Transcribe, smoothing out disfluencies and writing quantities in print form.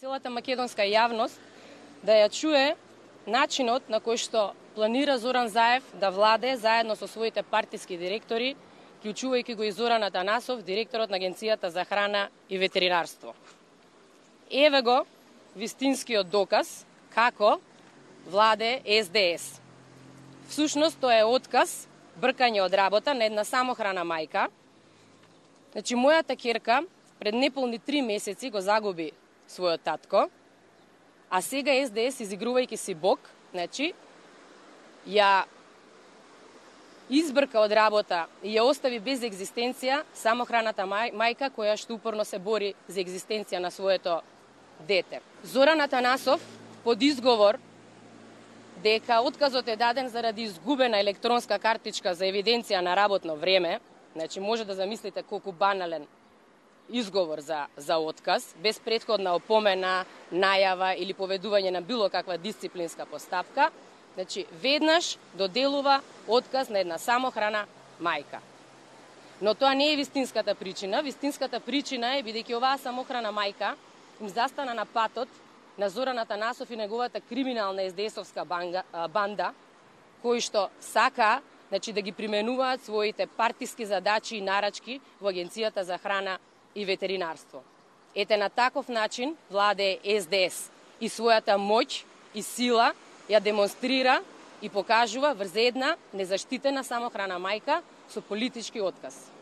целата македонска јавност да ја чуе начинот на кој што планира Зоран Заев да владе заедно со своите партиски директори, вклучувајќи го и Зоран Атанасов, директорот на Агенцијата за храна и ветеринарство. Еве го вистинскиот доказ како владе СДС. Всушност тоа е отказ, бркање од работа на една самохрана мајка. Значи, мојата ќерка пред неполни 3 месеци го загуби својот татко, а сега СДС, изигрувајќи си Бог, значи, ја избрка од работа и ја остави без екзистенција самохраната мајка која што упорно се бори за екзистенција на своето дете. Зоран Атанасов, под изговор дека отказот е даден заради изгубена електронска картичка за евиденција на работно време, значи може да замислите колку банален изговор за отказ, без претходна опомена, најава или поведување на било каква дисциплинска постапка, значи веднаш доделува отказ на една самохрана мајка. Но тоа не е вистинската причина. Вистинската причина е бидејќи оваа самохрана мајка им застана на патот на Зоран Атанасов и неговата криминална СДСовска банда, кои што сака, значи, да ги применуваат своите партиски задачи и нарачки во Агенцијата за храна и ветеринарство. Ете на таков начин владе СДС и својата моќ и сила ја демонстрира и покажува врз една незаштитена самохрана мајка со политички отказ.